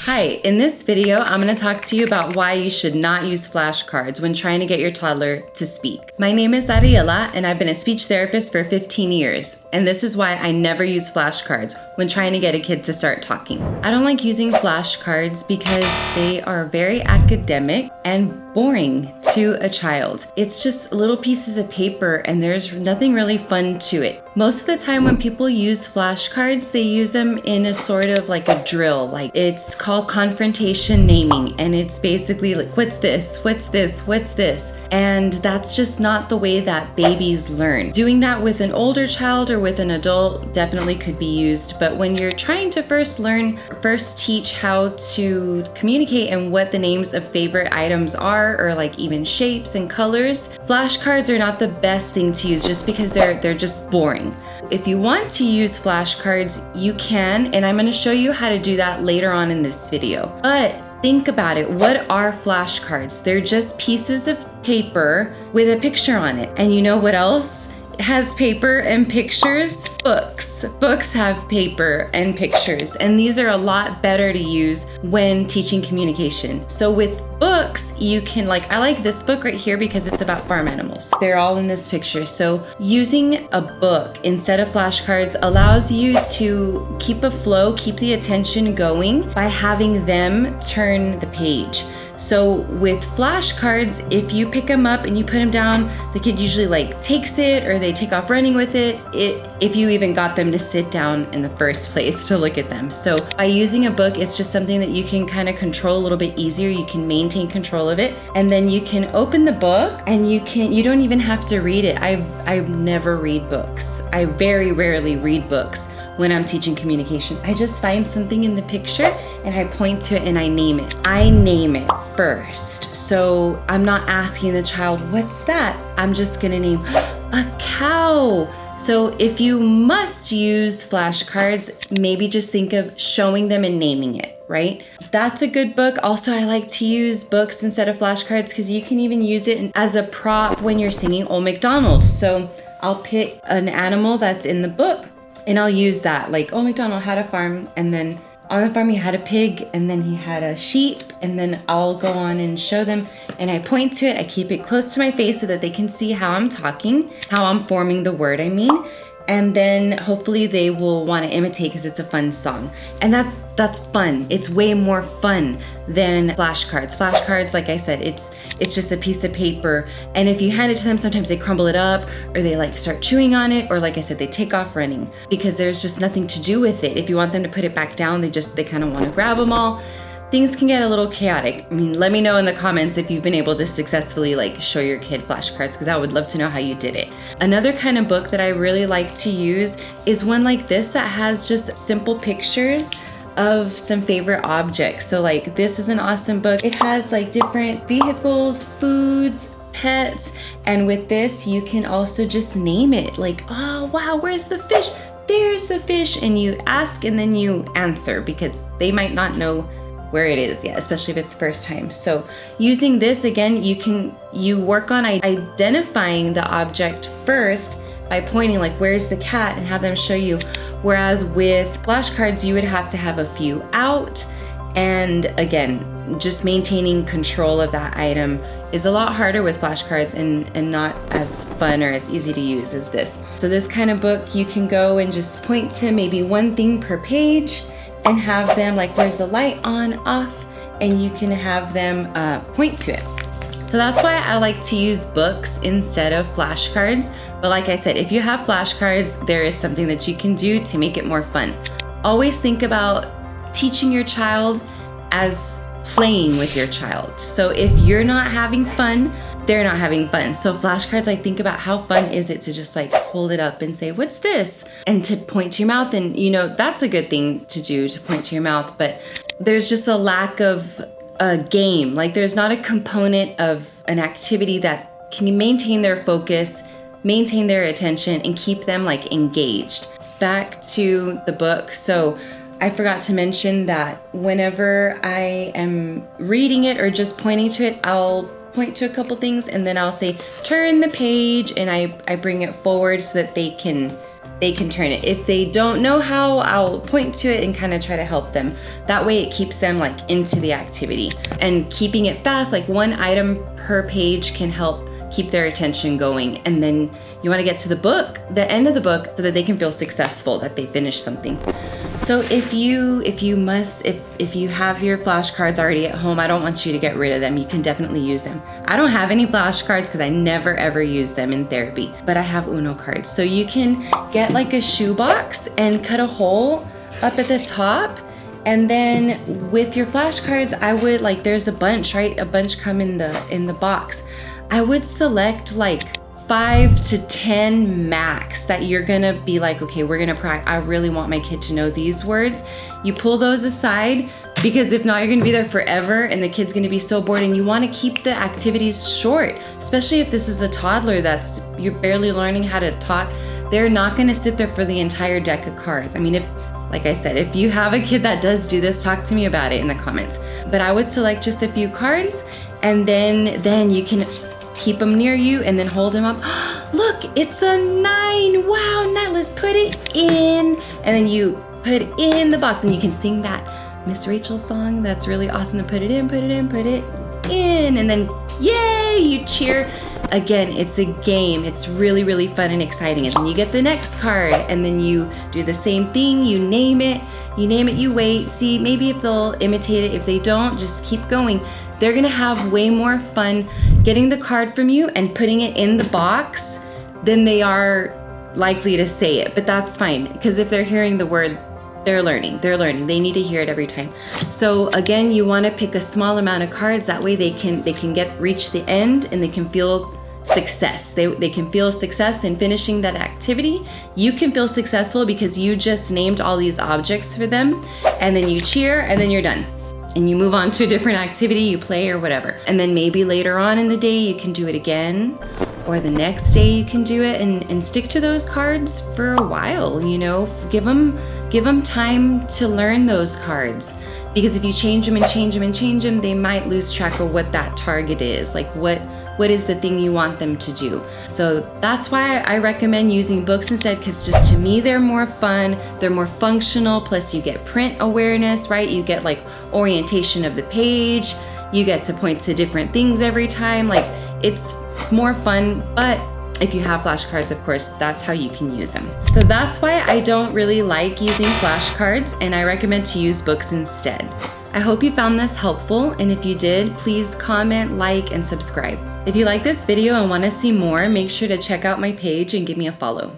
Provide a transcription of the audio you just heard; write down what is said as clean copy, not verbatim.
Hi, in this video, I'm going to talk to you about why you should not use flashcards when trying to get your toddler to speak. My name is Ariela, and I've been a speech therapist for 15 years, and this is why I never use flashcards when trying to get a kid to start talking. I don't like using flashcards because they are very academic and boring to a child. It's just little pieces of paper and there's nothing really fun to it. Most of the time when people use flashcards, they use them in a sort of like a drill. Like it's called confrontation naming, and it's basically like, what's this? What's this? What's this? And that's just not the way that babies learn. Doing that with an older child or with an adult definitely could be used, but when you're trying to first teach how to communicate and what the names of favorite items are, or like even shapes and colors, flashcards are not the best thing to use just because they're just boring. If you want to use flashcards, you can, and I'm going to show you how to do that later on in this video. But think about it. What are flashcards? They're just pieces of paper with a picture on it. And you know what else has paper and pictures? Books. Books have paper and pictures, and these are a lot better to use when teaching communication. So with books, you can, like, I like this book right here because it's about farm animals. They're all in this picture. So using a book instead of flashcards allows you to keep a flow, keep the attention going by having them turn the page. So with flashcards, if you pick them up and you put them down, the kid usually like takes it or they take off running with it, if you even got them to sit down in the first place to look at them. So by using a book, it's just something that you can kind of control a little bit easier. You can maintain control of it, and then you can open the book and you don't even have to read it. I never read books. I very rarely read books when I'm teaching communication. I just find something in the picture and I point to it and I name it. I name it first. So I'm not asking the child, what's that? I'm just gonna name a cow. So if you must use flashcards, maybe just think of showing them and naming it, right? That's a good book. Also, I like to use books instead of flashcards because you can even use it as a prop when you're singing Old MacDonald. So I'll pick an animal that's in the book and I'll use that, like, Old MacDonald had a farm, and then on the farm he had a pig, and then he had a sheep, and then I'll go on and show them, and I point to it, I keep it close to my face so that they can see how I'm talking, how I'm forming the word, and then hopefully they will want to imitate because it's a fun song. And that's fun. It's way more fun than flashcards. Flashcards, like I said, it's just a piece of paper, and if you hand it to them, sometimes they crumble it up or they like start chewing on it, or like I said, they take off running because there's just nothing to do with it. If you want them to put it back down, they kind of want to grab them all. Things can get a little chaotic. I mean, let me know in the comments if you've been able to successfully like show your kid flashcards, because I would love to know how you did it. Another kind of book that I really like to use is one like this that has just simple pictures of some favorite objects. So like this is an awesome book. It has like different vehicles, foods, pets, and with this you can also just name it. Like, oh wow, where's the fish? There's the fish, and you ask and then you answer because they might not know where it is yet, especially if it's the first time. So using this again, you work on identifying the object first by pointing like, where's the cat, and have them show you. Whereas with flashcards, you would have to have a few out, and again, just maintaining control of that item is a lot harder with flashcards and not as fun or as easy to use as this. So this kind of book, you can go and just point to maybe one thing per page and have them like, where's the light on, off, and you can have them point to it. So that's why I like to use books instead of flashcards. But like I said, if you have flashcards, there is something that you can do to make it more fun. Always think about teaching your child as playing with your child. So if you're not having fun, they're not having fun. So flashcards, I think about how fun is it to just like hold it up and say, what's this? And to point to your mouth. And you know, that's a good thing to do, to point to your mouth, but there's just a lack of a game. Like there's not a component of an activity that can maintain their focus, maintain their attention, and keep them like engaged. Back to the book. So I forgot to mention that whenever I am reading it or just pointing to it, I'll point to a couple things and then I'll say, turn the page, and I bring it forward so that they can they can turn it. If they don't know how, I'll point to it and kind of try to help them. That way it keeps them like into the activity. And keeping it fast, like 1 item per page can help keep their attention going. And then you want to get to the book, the end of the book, so that they can feel successful, that they finished something. So if you have your flashcards already at home, I don't want you to get rid of them. You can definitely use them. I don't have any flashcards because I never ever use them in therapy, but I have Uno cards. So you can get like a shoebox and cut a hole up at the top. And then with your flashcards, I would like, there's a bunch, right? A bunch come in the box. I would select like 5 to 10 max that you're gonna be like, okay, we're gonna practice. I really want my kid to know these words. You pull those aside, because if not, you're gonna be there forever and the kid's gonna be so bored, and you wanna keep the activities short, especially if this is a toddler you're barely learning how to talk. They're not gonna sit there for the entire deck of cards. I mean, like I said, if you have a kid that does do this, talk to me about it in the comments. But I would select just a few cards, and then you can keep them near you and then hold them up. Look, it's a 9. Wow, 9. Let's put it in. And then you put it in the box, and you can sing that Miss Rachel song. That's really awesome to put it in, put it in, put it in. And then, yay, you cheer. Again, it's a game. It's really, really fun and exciting. And then you get the next card, and then you do the same thing. You name it, you wait. See, maybe if they'll imitate it. If they don't, just keep going. They're gonna have way more fun getting the card from you and putting it in the box than they are likely to say it. But that's fine, because if they're hearing the word, they're learning. They need to hear it every time. So again, you want to pick a small amount of cards. That way they can reach the end, and they can feel success. They can feel success in finishing that activity. You can feel successful because you just named all these objects for them, and then you cheer, and then you're done. And you move on to a different activity, you play or whatever. And then maybe later on in the day you can do it again, or the next day you can do it, and stick to those cards for a while, you know, give them time to learn those cards. Because if you change them and change them and change them, they might lose track of what that target is, like what is the thing you want them to do. So that's why I recommend using books instead, because just to me, they're more fun, they're more functional, plus you get print awareness, right? You get like orientation of the page, you get to point to different things every time, like it's more fun. But if you have flashcards, of course, that's how you can use them. So that's why I don't really like using flashcards, and I recommend to use books instead. I hope you found this helpful, and if you did, please comment, like, and subscribe. If you like this video and want to see more, make sure to check out my page and give me a follow.